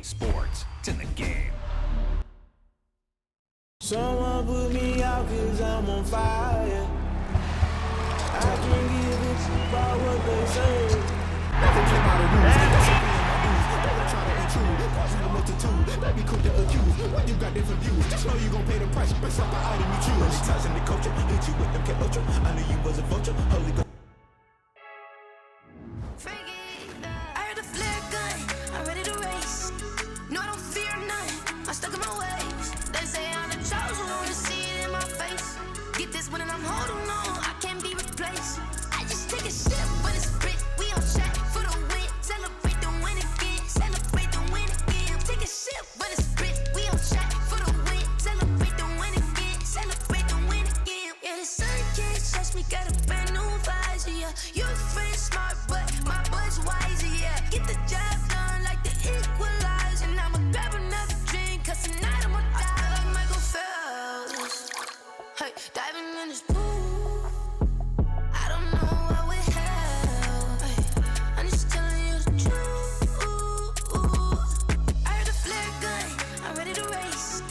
sports. It's in the game. Someone put me out 'cause I'm on fire. I can't give a shit about what they say. Nothing came out of rules. That's a in my booze. Never try to intrude. Causing a multitude. Let me quick to accuse. When you got different views, just know you gon' pay the price. Based off the item you choose. Many times in the culture, hit you with them K Ultra. I knew you was a vulture. Holy Ghost. I heard a flare gun, I'm ready to race. No, I don't fear none, I'm stuck in my ways. They say I'm the chosen one, to see it in my face. Get this one and I'm holding on, I can't be replaced. I just take a sip, but it's split, we on track for the win. Celebrate the win again, celebrate the win again. Take a sip, but it's split, we on track for the win. Celebrate the win again, celebrate the win again. Yeah, the sun can't touch me, got a brand new visor, yeah. You're a friend smart, but my bud's wiser, yeah. Get the job done like the equalizer. And I'ma grab another drink, 'cause tonight I'ma die like Michael Phelps. Hey, diving in this pool, I don't know what would help. Hey, I'm just telling you the truth. I heard a flare gun, I'm ready to race.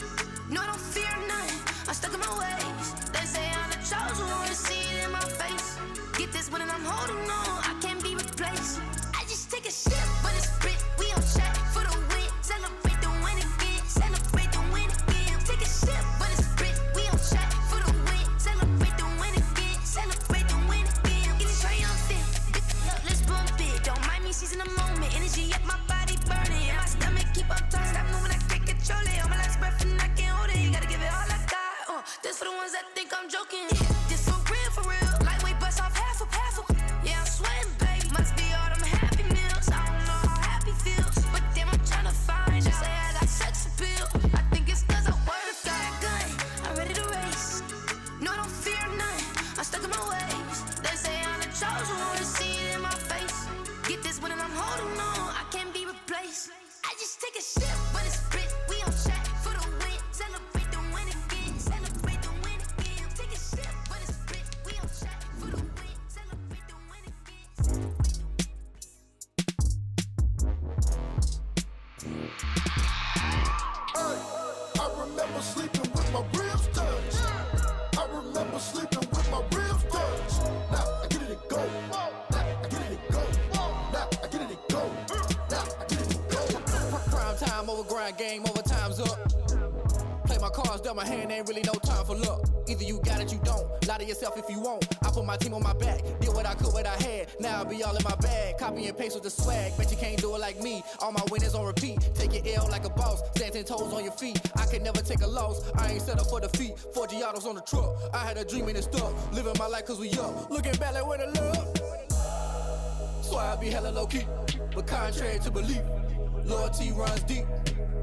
No, I don't fear none, I'm stuck in my ways. They say I'm the chosen one, to see it in my face. Get this one and I'm holding on, I can't be replaced. I just take a sip, but it's split, we on track for the win. Celebrate the win again, celebrate the win again. Take a sip, but it's split, we on track for the win. Celebrate the win again, celebrate the win again. Get it triumphant, let's bump it. Don't mind me seizing the moment, energy up my body burning. And my stomach keep up tight, stop moving, I can't control it. On my last breath and I can't hold it, you gotta give it all I got. This for the ones that think I'm joking. This for real, lightweight bust off half a. Yeah, I'm sweating, baby. Must be all them happy meals. I don't know how happy feels, but damn, I'm tryna find out. Say I got sex appeal. I think it's 'cause I word a fire gun. I'm ready to race. No, I don't fear none. I'm stuck in my ways. They say I'm the chosen one, to see it in my face. Get this one and I'm holding on, I can't be replaced. I just take a sip, but it's split. We on track for the win. Celebrate the win again. Celebrate the win again. Take a sip, but it's split. We on track for the win. Celebrate the win again. I remember sleeping with my ribs touched. I remember sleeping with my ribs touched. Now I get it go. Now I get it go. Now I get it go. Now I get it go. Prime time over grind game, overtime's up. Play my cards, dealt my hand, ain't really no time for luck. Either you got it, you don't. Lie to yourself if you won't. I put my team on my back, did what I could, what I had. Now I'll be all in my bag. Copy and paste with the swag. Bet you can't do it like me. All my winners on repeat. Take your L like a boss. Stand 10 toes on your feet. I could never take a loss. I ain't set up for defeat. 4 Giottos on the truck. I had a dream and it stuck. Living my life 'cause we up. Looking back like where the love. Swear I be hella low key, but contrary to belief, loyalty runs deep.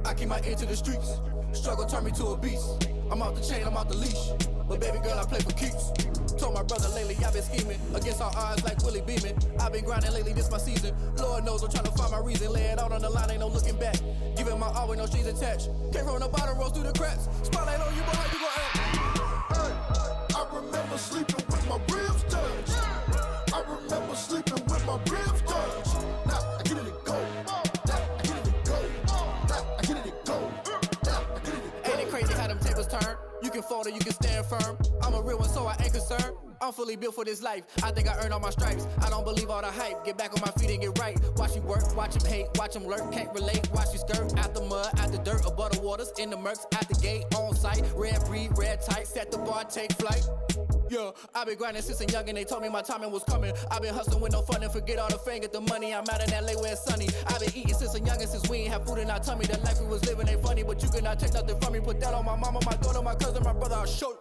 I keep my ear to the streets. Struggle turned me to a beast. I'm off the chain, I'm off the leash. But baby girl, I play for keeps. Told my brother lately, I've been scheming. Against all odds like Willie Beeman. I've been grinding lately, this my season. Lord knows I'm trying to find my reason. Lay it out on the line, ain't no looking back. Giving my all with no strings attached. Came from the bottom, rose through the cracks. Spotlight on you, boy, how you gon' act? I remember sleeping with my ribs touched. I remember sleeping with my ribs touched. Now I get it go. Now I get it go. Now I get it go. Now I get it go. Ain't it crazy how them tables turn? You can fold or you can stand firm. I'm a real one, so I ain't concerned. I'm fully built for this life. I think I earned all my stripes. I don't believe all the hype. Get back on my feet and get right. Watch you work, watch him hate, watch him lurk. Can't relate, watch you skirt. Out the mud, out the dirt, above the waters, in the murks, out the gate, on site. Red breed, red tight, set the bar, take flight. Yeah, I been grinding since a youngin', they told me my timing was coming. I been hustling with no fun and forget all the fame, get the money. I'm out in LA where it's sunny. I been eating since a youngin', since we ain't have food in our tummy. The life we was living ain't funny, but you cannot take nothing from me. Put that on my mama, my daughter, my cousin, my brother, I'll show you.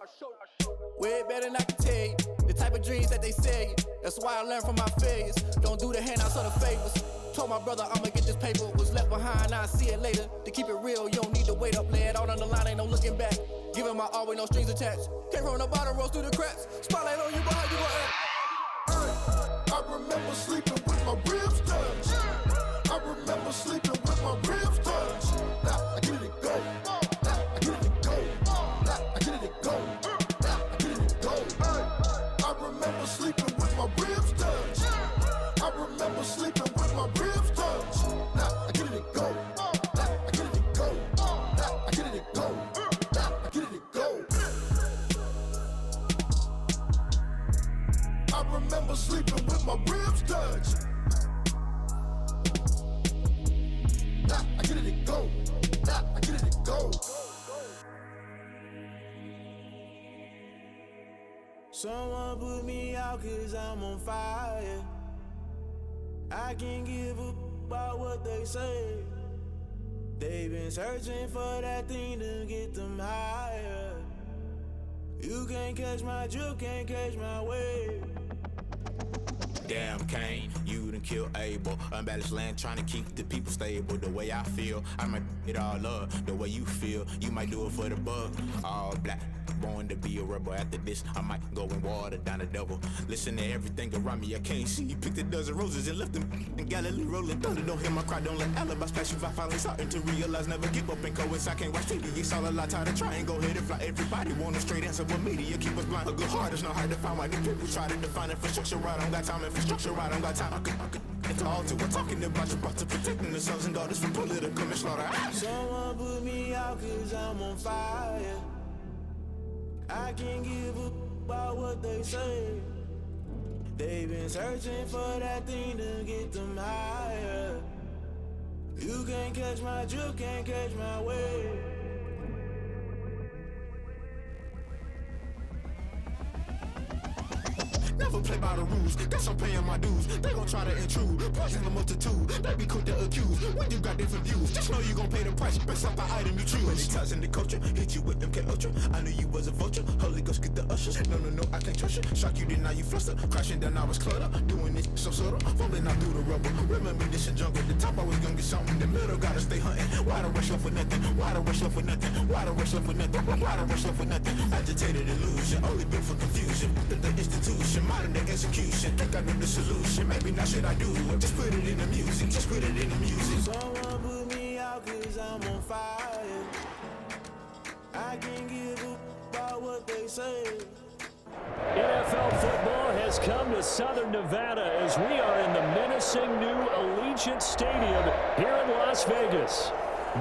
Way better than I can tell you. The type of dreams that they sell you. That's why I learned from my failures. Don't do the handouts or the favors. Told my brother I'ma get this paper. Was left behind, I'll see it later. To keep it real, you don't need to wait up. Lay it out on the line, ain't no looking back. Giving my all with no strings attached. Came from the bottom, rose through the cracks. Spotlight on you, boy, how you gon' act? I remember sleeping with my ribs touched. I remember sleeping with my ribs touched. Now I get it go. Now I get it go. Now I get it go. Now I get it go. I remember sleeping with my ribs touched. I remember sleeping with my ribs touched. Now I get it go. Now I Someone put me out 'cause I'm on fire. I can't give a about what they say. They've been searching for that thing to get them higher. You can't catch my drift, can't catch my wave. Damn, Kane, you done killed Abel. Unbalanced land, trying to keep the people stable. The way I feel, I might it all up. The way you feel, you might do it for the buck. All black, born to be a rebel. After this, I might go and water down the devil. Listen to everything around me, I can't see. Picked a dozen roses and left them in Galilee rolling thunder. Don't hear my cry, don't let alibis pass you. I finally starting to realize, never give up and coincide. Can't watch TV, it's all a lot. Tired of trying, go ahead and fly. Everybody want a straight answer, but media keep us blind. A good heart is not hard to find. Why these people try to define infrastructure right? I don't got time, infrastructure right, I don't got time. I could into all to. We're talking about you, about to protecting the sons and daughters from political manslaughter. Someone put me out 'cause I'm on fire. I can't give a about what they say. They've been searching for that thing to get them higher. You can't catch my drift, can't catch my wave. Never play by the rules, that's I'm paying my dues. They gon' try to intrude, poison the multitude. They be quick to accuse when you got different views. Just know you gon' pay the price based off the item you choose. Many times in the culture, hit you with MK Ultra. I knew you was a vulture, Holy Ghost get the ushers. No, I can't trust you. Shock you, then now you fluster. Crashing down, I was clutter. Doing this so subtle, falling out through the rubble. Remember this in jungle, the top I was gonna get something. The middle gotta stay hunting. Why the rush left for nothing? Why the rush left for nothing? Why the rush left for nothing? Why the rush left for nothing? Agitated illusion, only built for confusion. The institution, modern day execution. Think I know the solution. Maybe not shit I do. Just put it in the music. Just put it in the music. Someone put me out 'cause I'm on fire. I can't give a about what they say. NFL football has come to Southern Nevada as we are in the menacing new Allegiant Stadium here in Las Vegas.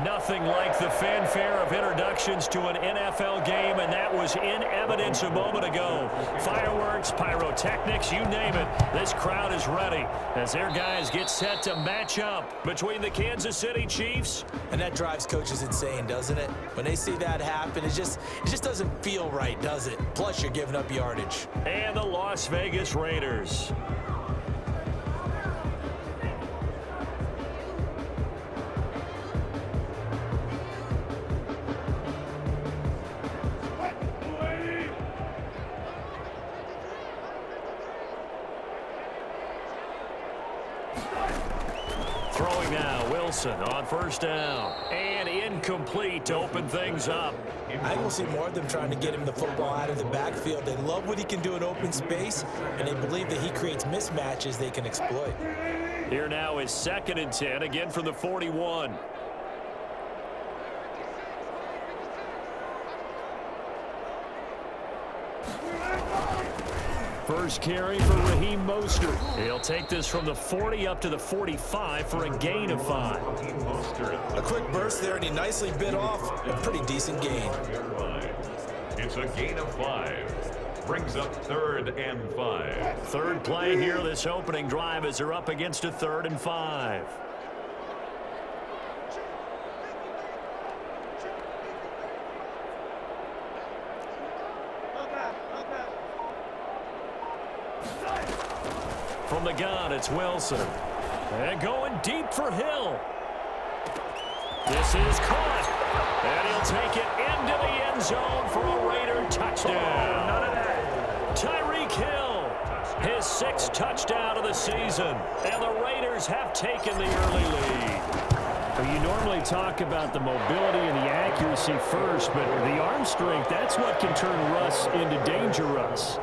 Nothing like the fanfare of introductions to an NFL game, and that was in evidence a moment ago. Fireworks, pyrotechnics, you name it. This crowd is ready as their guys get set to match up between the Kansas City Chiefs. And that drives coaches insane, doesn't it? When they see that happen, it just doesn't feel right, does it? Plus, you're giving up yardage. And the Las Vegas Raiders. Throwing now, Wilson on first down. And incomplete to open things up. I think we'll see more of them trying to get him the football out of the backfield. They love what he can do in open space, and they believe that he creates mismatches they can exploit. Here now is 2nd and 10, again from the 41. First carry for Raheem Mostert. He'll take this from the 40 up to the 45 for a gain of 5. A quick burst there, and he nicely bit off a pretty decent gain. It's a gain of 5. Brings up 3rd and 5. Third play here this opening drive as they're up against a 3rd and 5. From the gun, it's Wilson. And going deep for Hill. This is caught. And he'll take it into the end zone for a Raider touchdown. None of that. Tyreek Hill, his 6th touchdown of the season. And the Raiders have taken the early lead. Well, you normally talk about the mobility and the accuracy first, but the arm strength, that's what can turn Russ into danger Russ.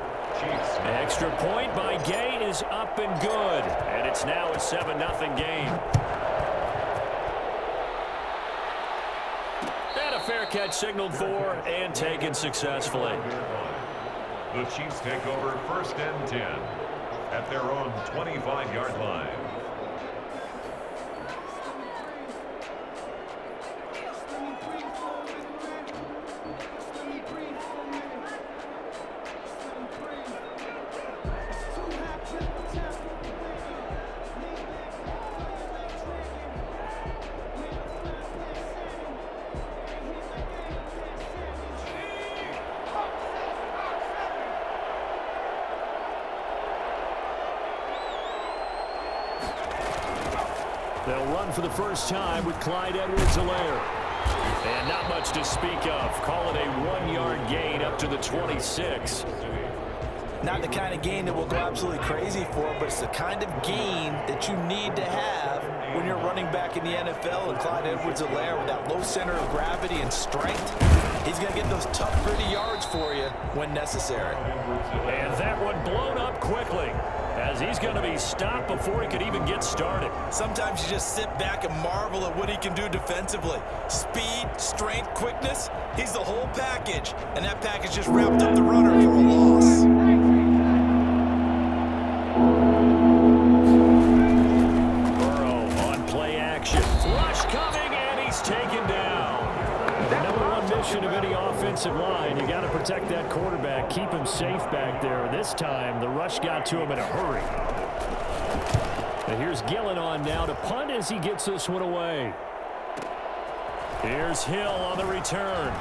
Extra point by Gay is up and good. And it's now a 7-0 game. And a fair catch signaled for and taken successfully. The Chiefs take over 1st and 10 at their own 25-yard line. They'll run for the first time with Clyde Edwards-Helaire. And not much to speak of. Call it a 1-yard gain up to the 26. Not the kind of gain that will go absolutely crazy for, but it's the kind of gain that you need to have when you're running back in the NFL. And Clyde Edwards-Helaire, with that low center of gravity and strength, he's going to get those tough, gritty yards for you when necessary. And that one blown up quickly, as he's going to be stopped before he could even get started. Sometimes you just sit back and marvel at what he can do defensively. Speed, strength, quickness, he's the whole package. And that package just wrapped up the runner for a loss. Of any offensive line, you got to protect that quarterback, keep him safe back there. This time the rush got to him in a hurry. And here's Gillen on now to punt as he gets this one away. Here's Hill on the return.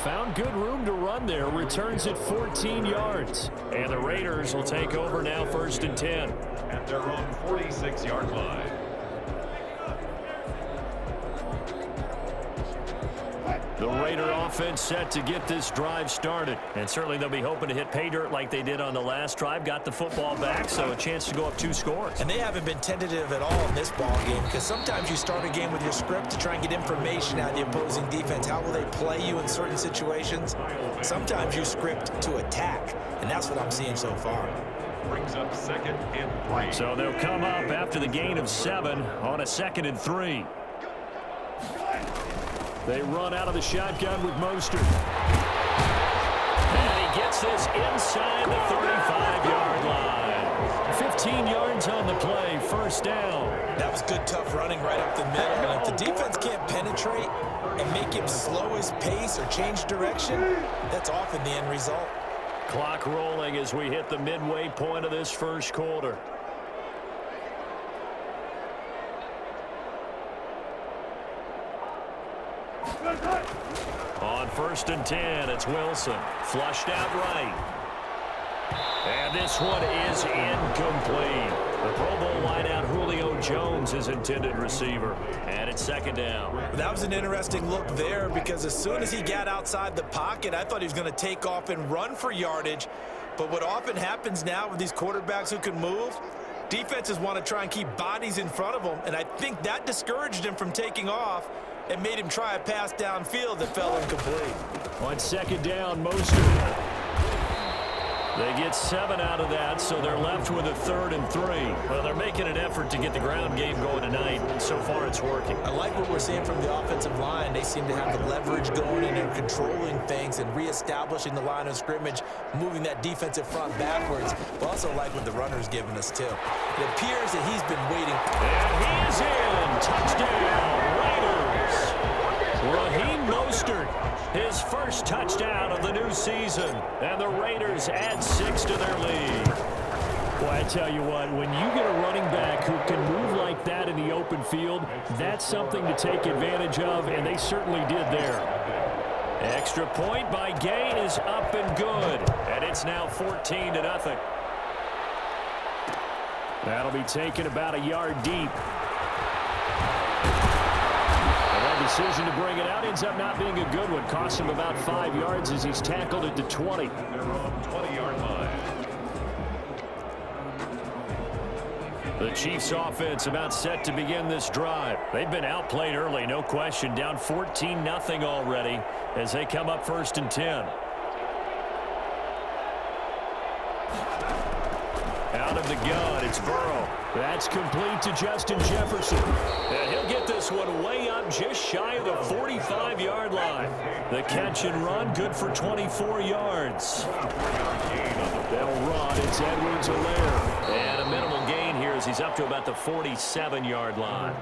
Found good room to run there, returns it 14 yards. And the Raiders will take over now, 1st and 10 at their own 46-yard line. The Raider offense set to get this drive started. And certainly they'll be hoping to hit pay dirt like they did on the last drive. Got the football back, so a chance to go up 2 scores. And they haven't been tentative at all in this ball game, because sometimes you start a game with your script to try and get information out of the opposing defense. How will they play you in certain situations? Sometimes you script to attack, and that's what I'm seeing so far. Brings up 2nd and 3. So they'll come up after the gain of 7 on a 2nd and 3. They run out of the shotgun with Mostert. And he gets this inside the 35-yard line. 15 yards on the play, 1st down. That was good, tough running right up the middle. And if the defense can't penetrate and make him slow his pace or change direction, that's often the end result. Clock rolling as we hit the midway point of this 1st quarter. On 1st and 10, it's Wilson. Flushed out right. And this one is incomplete. The Pro Bowl wideout Julio Jones is intended receiver. And it's 2nd down. That was an interesting look there, because as soon as he got outside the pocket, I thought he was going to take off and run for yardage. But what often happens now with these quarterbacks who can move, defenses want to try and keep bodies in front of them. And I think that discouraged him from taking off and made him try a pass downfield that fell incomplete. On 2nd down, Mostert. They get 7 out of that, so they're left with a 3rd and 3. Well, they're making an effort to get the ground game going tonight, and so far it's working. I like what we're seeing from the offensive line. They seem to have the leverage going, and they're controlling things and reestablishing the line of scrimmage, moving that defensive front backwards. But also like what the runner's giving us, too. It appears that he's been waiting. And he is in. Touchdown, Raiders. Raheem Mostert, his 1st touchdown of the new season. And the Raiders add 6 to their lead. Well, I tell you what, when you get a running back who can move like that in the open field, that's something to take advantage of, and they certainly did there. Extra point by Gay is up and good. And it's now 14-0. That'll be taken about a yard deep. Decision to bring it out ends up not being a good one. Costs him about 5 yards as he's tackled at the 20. Their own 20-yard line. The Chiefs offense about set to begin this drive. They've been outplayed early, no question. Down 14-0 already as they come up 1st and 10. Out of the gun, it's Burrow. That's complete to Justin Jefferson. And he'll get this one way up just shy of the 45-yard line. The catch and run, good for 24 yards. They'll run. It's Edwards-Helaire. And a minimal gain here as he's up to about the 47-yard line.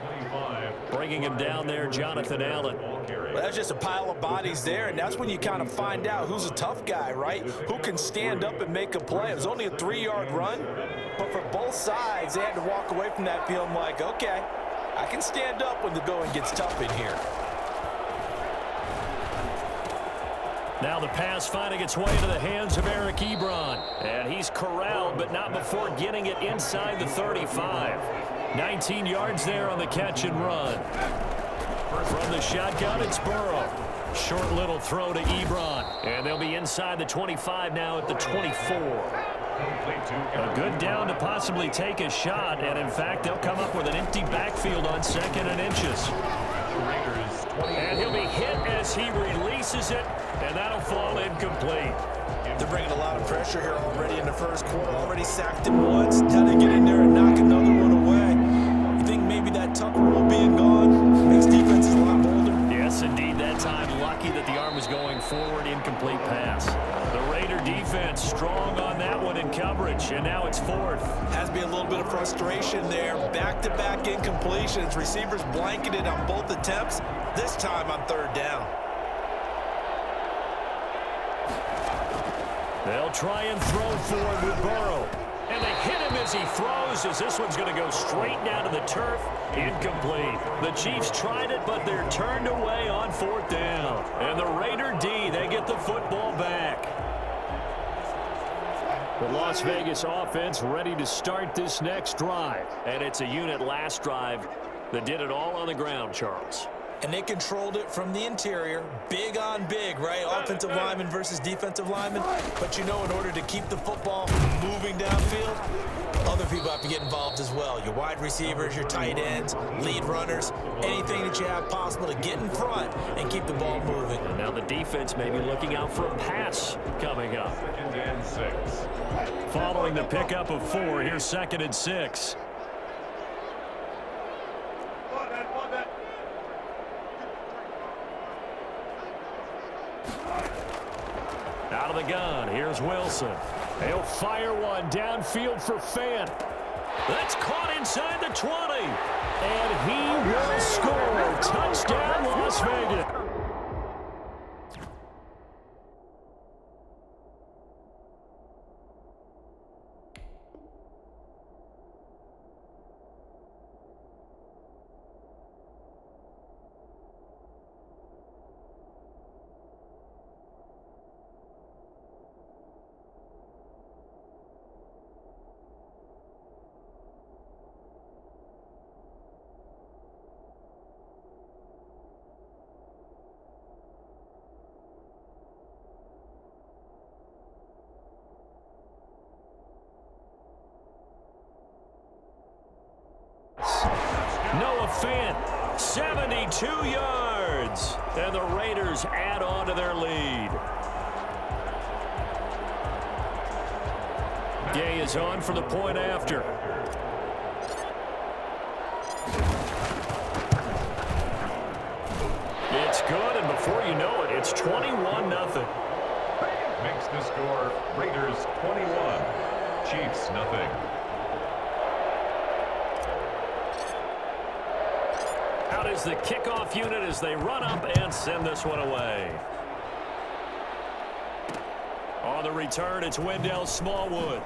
Bringing him down there, Jonathan Allen. Well, that's just a pile of bodies there, and that's when you kind of find out who's a tough guy, right? Who can stand up and make a play. It was only a 3-yard run, but for both sides, they had to walk away from that feeling like, okay, I can stand up when the going gets tough in here. Now the pass finding its way to the hands of Eric Ebron. And he's corralled, but not before getting it inside the 35. 19 yards there on the catch and run. From the shotgun, it's Burrow. Short little throw to Ebron. And they'll be inside the 25 now at the 24. A good down to possibly take a shot. And, in fact, they'll come up with an empty backfield on 2nd and inches. And he'll be hit as he releases it. And that'll fall incomplete. They're bringing a lot of pressure here already in the first quarter. Already sacked him once. Got to get in there and knock another one away. You think maybe that Tucker rule being gone makes defenses a lot bolder? Yes, indeed. That time, lucky that the arm was going forward. Incomplete pass. The Raider defense strong on that one in coverage. And now it's 4th. Has to be a little bit of frustration there. Back-to-back incompletions. Receivers blanketed on both attempts. This time on 3rd down. They'll try and throw forward with Burrow. And they hit him as he throws, as this one's going to go straight down to the turf. Incomplete. The Chiefs tried it, but they're turned away on 4th down. And the Raider D, they get the football back. The Las Vegas offense ready to start this next drive. And it's a unit last drive that did it all on the ground, Charles. And they controlled it from the interior. Big on big, right? Offensive lineman versus defensive lineman. But you know, in order to keep the football moving downfield, other people have to get involved as well. Your wide receivers, your tight ends, lead runners, anything that you have possible to get in front and keep the ball moving. And now the defense may be looking out for a pass coming up. 2nd and 6. Following the pickup of 4, here's 2nd and 6. Out of the gun, here's Wilson. He'll fire one downfield for Fant. That's caught inside the 20. And he will score. Touchdown, Las Vegas. Fant, 72 yards. And the Raiders add on to their lead. Gay is on for the point after. It's good, and before you know it, it's 21-0. Makes the score Raiders 21, Chiefs nothing. Out is the kickoff unit as they run up and send this one away. On the return, it's Wendell Smallwood.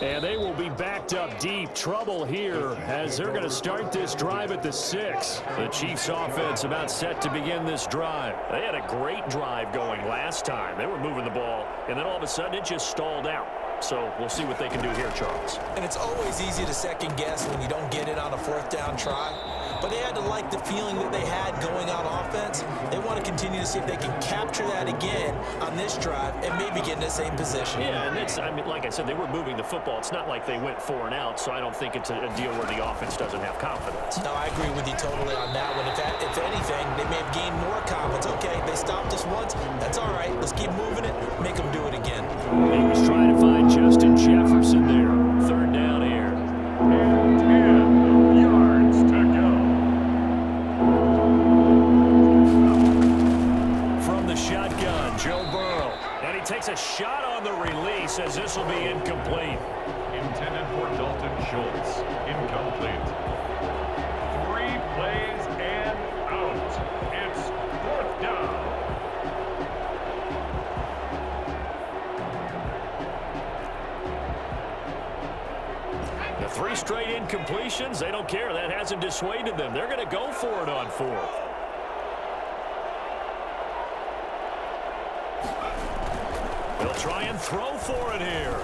And they will be backed up deep. Trouble here as they're going to start this drive at the 6. The Chiefs offense about set to begin this drive. They had a great drive going last time. They were moving the ball, and then all of a sudden it just stalled out. So we'll see what they can do here, Charles. And it's always easy to second guess when you don't get it on a 4th down try. But they had to like the feeling that they had going on offense. They want to continue to see if they can capture that again on this drive and maybe get in the same position. Yeah, and it's, I mean, like I said, they were moving the football. It's not like they went 4 and out, so I don't think it's a deal where the offense doesn't have confidence. No, I agree with you totally on that one. If anything, they may have gained more confidence. Okay, they stopped us once. That's all right. Let's keep moving it. Make them do it again. He was trying to find Justin Jefferson there. 3rd down here. And 10 yards to go. From the shotgun, Joe Burrow. And he takes a shot on the release as this will be incomplete. Intended for Dalton Schultz. Incomplete. 3 plays and out. It's 4th down. The 3 straight incompletions, they don't care. That hasn't dissuaded them. They're going to go for it on 4th. He'll try and throw for it here.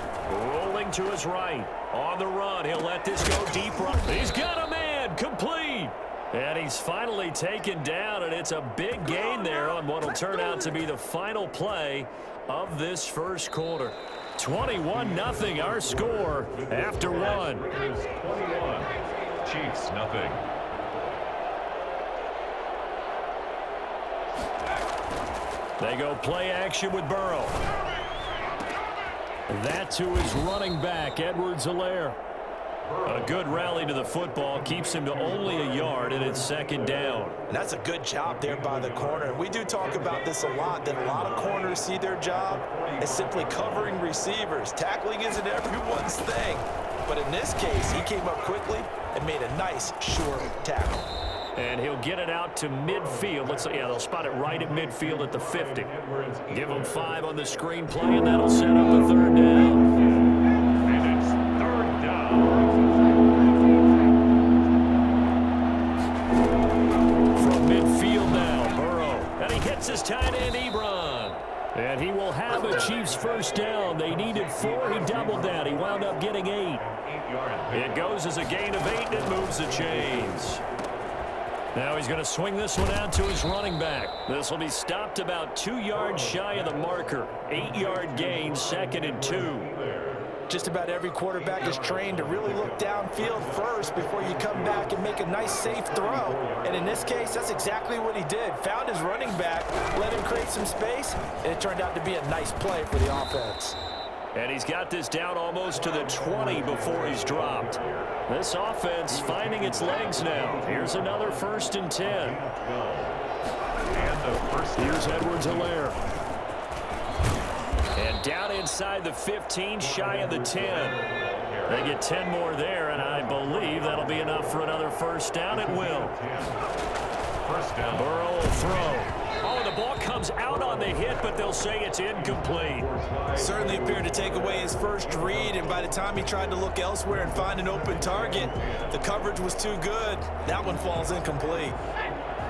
Rolling to his right. On the run, he'll let this go deep right. He's got a man, complete. And he's finally taken down, and it's a big gain there on what will turn out to be the final play of this first quarter. 21-0 our score after one. 21, Chiefs nothing. They go play action with Burrow. That to his running back, Edwards-Helaire. A good rally to the football keeps him to only a yard, and it's second down. And that's a good job there by the corner. We do talk about this a lot, that a lot of corners see their job as simply covering receivers. Tackling isn't everyone's thing. But in this case, he came up quickly and made a nice, short tackle. And he'll get it out to midfield. Yeah, they'll spot it right at midfield at the 50. Give them 5 on the screenplay, and that'll set up a third down. And it's third down. From midfield now, Burrow. And he hits his tight end, Ebron. And he will have a Chiefs first down. They needed 4. He doubled that. He wound up getting 8. It goes as a gain of 8, and it moves the chains. Now he's going to swing this one out to his running back. This will be stopped about 2 yards shy of the marker. 8-yard gain, 2nd and 2. Just about every quarterback is trained to really look downfield first before you come back and make a nice, safe throw. And in this case, that's exactly what he did. Found his running back, let him create some space, and it turned out to be a nice play for the offense. And he's got this down almost to the 20 before he's dropped. This offense finding its legs now. Here's another 1st and 10. And the first. Here's Edwards-Helaire. And down inside the 15, shy of the 10. They get 10 more there, and I believe that'll be enough for another first down. It will. First down. Burrow will throw. Oh, the ball comes out on the hit, but they'll say it's incomplete. Certainly appeared to take away his first read, and by the time he tried to look elsewhere and find an open target, the coverage was too good. That one falls incomplete.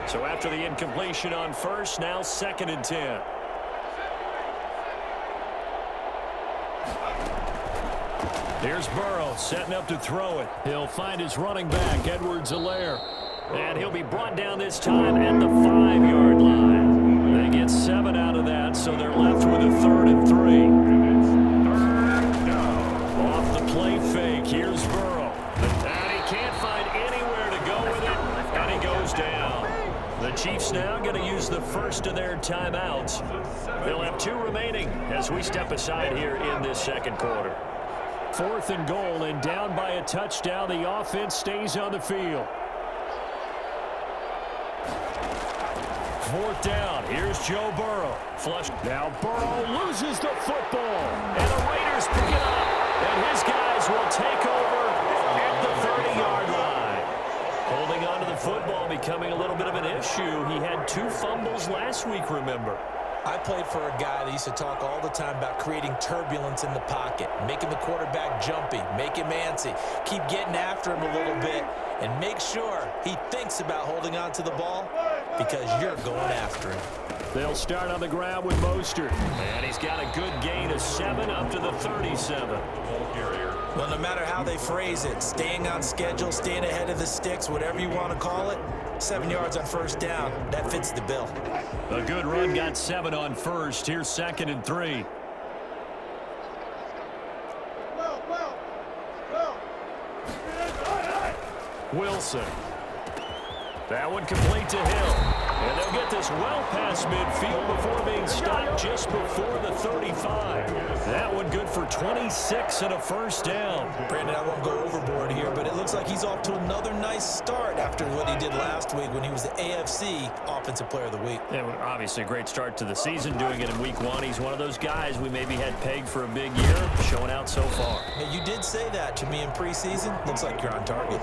So after the incompletion on first, now 2nd and 10. Here's Burrow setting up to throw it. He'll find his running back, Edwards-Helaire. And he'll be brought down this time at the 5-yard line. They get 7 out of that, so they're left with a 3rd and 3. Off the play fake, here's Burrow. And he can't find anywhere to go with it, and he goes down. The Chiefs now going to use the first of their timeouts. They'll have 2 remaining as we step aside here in this second quarter. 4th and goal, and down by a touchdown. The offense stays on the field. 4th down. Here's Joe Burrow. Flush. Now Burrow loses the football. And the Raiders pick it up. And his guys will take over at the 30-yard line. Holding on to the football becoming a little bit of an issue. He had 2 fumbles last week, remember. I played for a guy that used to talk all the time about creating turbulence in the pocket, making the quarterback jumpy, make him antsy, keep getting after him a little bit, and make sure he thinks about holding on to the ball because you're going after him. They'll start on the ground with Mostert. And he's got a good gain of 7 up to the 37. Well, no matter how they phrase it, staying on schedule, staying ahead of the sticks, whatever you want to call it, 7 yards on first down, that fits the bill. A good run got 7 on first. Here's 2nd and 3. Wilson. That one complete to Hill. And they'll get this well past midfield before being stopped just before the 35. That one good for 26 and a first down. Brandon, I won't go overboard here, but it looks like he's off to another nice start after what he did last week when he was the AFC Offensive Player of the Week. Yeah, obviously a great start to the season, doing it in week 1. He's one of those guys we maybe had pegged for a big year, showing out so far. Hey, you did say that to me in preseason. Looks like you're on target.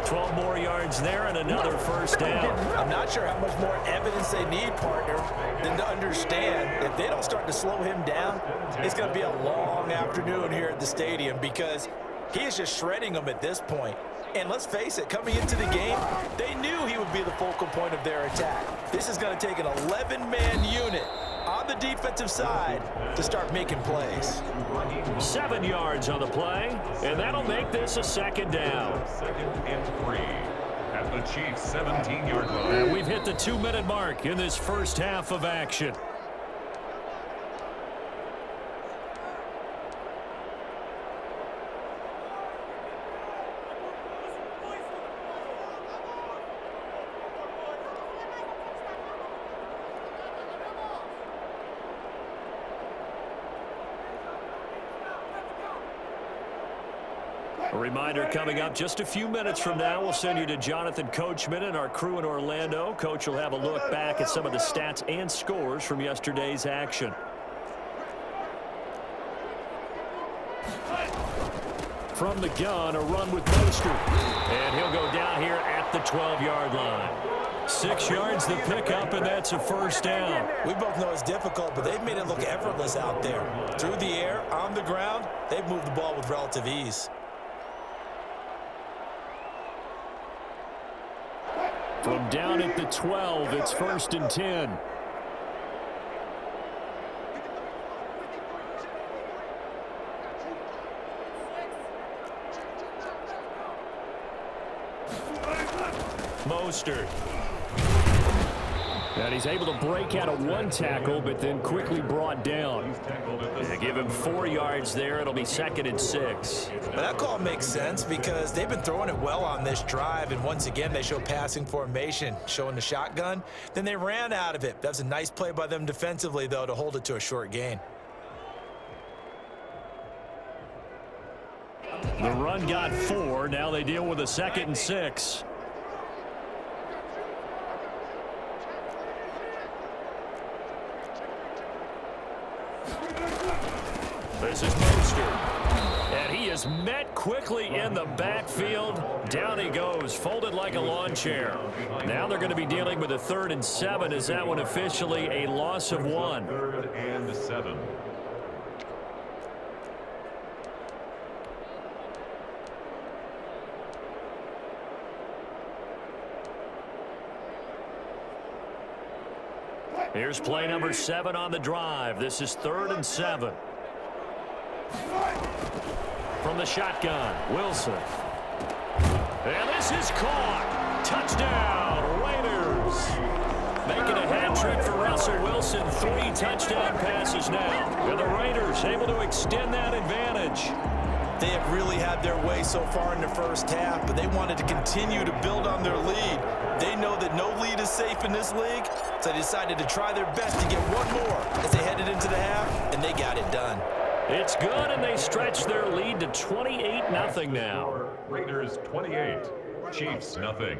12 more yards there and another first down. I'm not sure how much more evidence they need, partner, than to understand if they don't start to slow him down, it's going to be a long afternoon here at the stadium because he is just shredding them at this point. And let's face it, coming into the game, they knew he would be the focal point of their attack. This is going to take an 11-man unit on the defensive side to start making plays. 7 yards on the play, and that'll make this a second down. 2nd and 3 at the Chiefs' 17-yard line. And we've hit the 2-minute mark in this first half of action. A reminder coming up just a few minutes from now, we'll send you to Jonathan Coachman and our crew in Orlando. Coach will have a look back at some of the stats and scores from yesterday's action. From the gun, a run with Mostert. And he'll go down here at the 12-yard line. 6 yards the pickup, and that's a first down. We both know it's difficult, but they've made it look effortless out there. Through the air, on the ground, they've moved the ball with relative ease. From down at the 12, it's 1st and 10. Mostert. And he's able to break out of 1 tackle, but then quickly brought down. They give him 4 yards there. It'll be 2nd and 6. But that call makes sense because they've been throwing it well on this drive, and once again they show passing formation, showing the shotgun. Then they ran out of it. That's a nice play by them defensively, though, to hold it to a short gain. The run got 4. Now they deal with a 2nd and 6. This is Mostert. And he is met quickly in the backfield. Down he goes, folded like a lawn chair. Now they're going to be dealing with a 3rd and 7. Is that one officially a loss of 1? 3rd and 7. Here's play number 7 on the drive. This is 3rd and 7. From the shotgun, Wilson. And this is caught. Touchdown, Raiders. Making a hat trick for Russell Wilson. 3 touchdown passes now. And the Raiders able to extend that advantage. They have really had their way so far in the first half, but they wanted to continue to build on their lead. They know that no lead is safe in this league, so they decided to try their best to get one more as they headed into the half, and they got it done. It's good, and they stretch their lead to 28-0 now. Raiders 28, Chiefs nothing.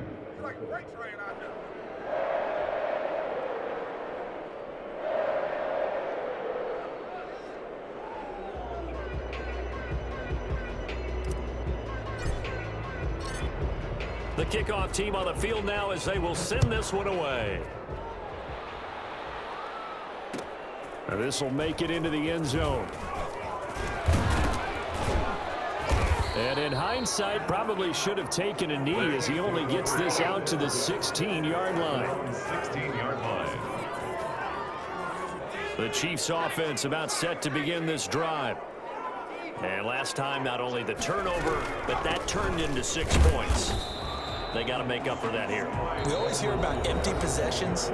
The kickoff team on the field now as they will send this one away. And this will make it into the end zone. And in hindsight, probably should have taken a knee as he only gets this out to the 16-yard line. 16-yard line. The Chiefs offense about set to begin this drive. And last time, not only the turnover, but that turned into 6 points. They got to make up for that here. We always hear about empty possessions,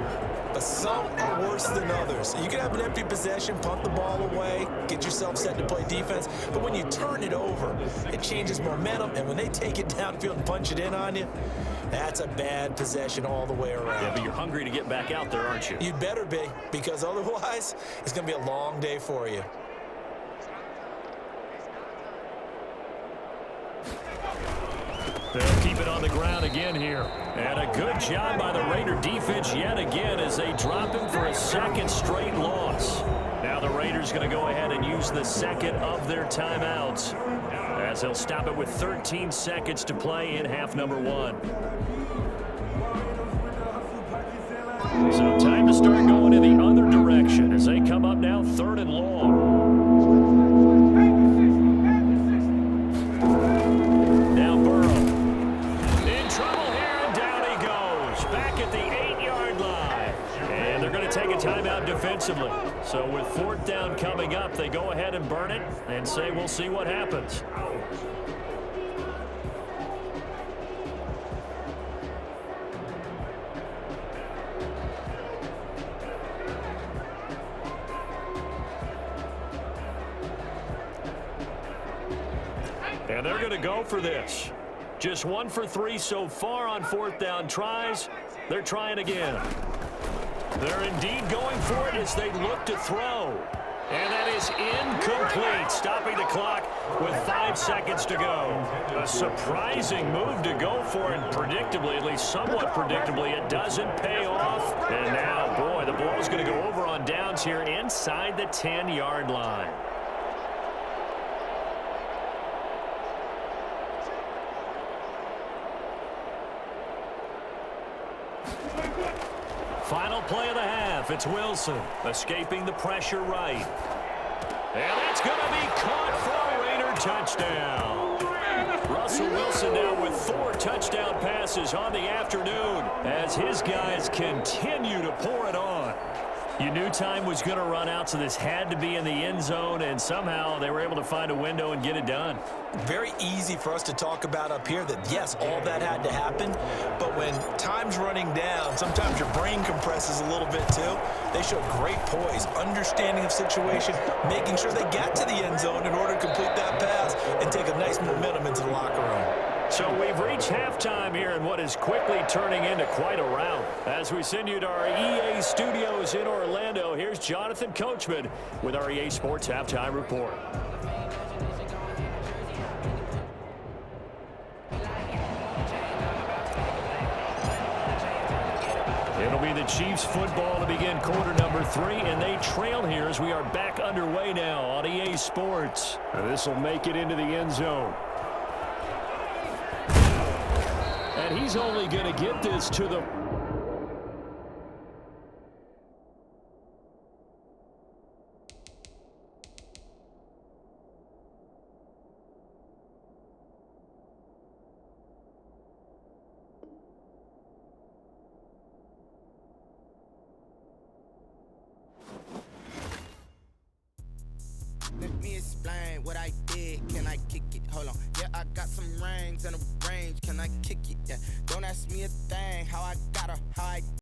but some are worse than others. You can have an empty possession, punt the ball away, get yourself set to play defense, but when you turn it over, it changes momentum, and when they take it downfield and punch it in on you, that's a bad possession all the way around. Yeah, but you're hungry to get back out there, aren't you? You'd better be, because otherwise, it's going to be a long day for you. They'll keep it on the ground again here. And a good job by the Raider defense yet again as they drop him for a 2nd straight loss. Now the Raiders going to go ahead and use the 2nd of their timeouts as they'll stop it with 13 seconds to play in half number 1. So time to start going in the other direction as they come up now 3rd and long. Defensively. So with 4th down coming up, they go ahead and burn it and say we'll see what happens. And they're going to go for this. Just 1 for 3 so far on 4th down tries. They're trying again. They're indeed going for it as they look to throw. And that is incomplete, stopping the clock with 5 seconds to go. A surprising move to go for it, predictably, at least somewhat predictably. It doesn't pay off. And now, boy, the ball's going to go over on downs here inside the 10-yard line. Final play of the half. It's Wilson escaping the pressure right. And that's going to be caught for a Raider touchdown. Russell Wilson now with 4 touchdown passes on the afternoon as his guys continue to pour it on. You knew time was going to run out, so this had to be in the end zone, and somehow they were able to find a window and get it done. Very easy for us to talk about up here that, yes, all that had to happen, but when time's running down, sometimes your brain compresses a little bit too. They showed great poise, understanding of situation, making sure they got to the end zone in order to complete that pass and take a nice momentum into the locker room. So we've reached halftime here in what is quickly turning into quite a rout. As we send you to our EA studios in Orlando, here's Jonathan Coachman with our EA Sports Halftime Report. It'll be the Chiefs football to begin quarter number 3, and they trail here as we are back underway now on EA Sports. This will make it into the end zone. And he's only going to get this to the... Let me explain what I did. Can I kick it? Hold on. Yeah, I got some rings and a range. Can I kick it? Yeah. Don't ask me a thing. How I got her. How I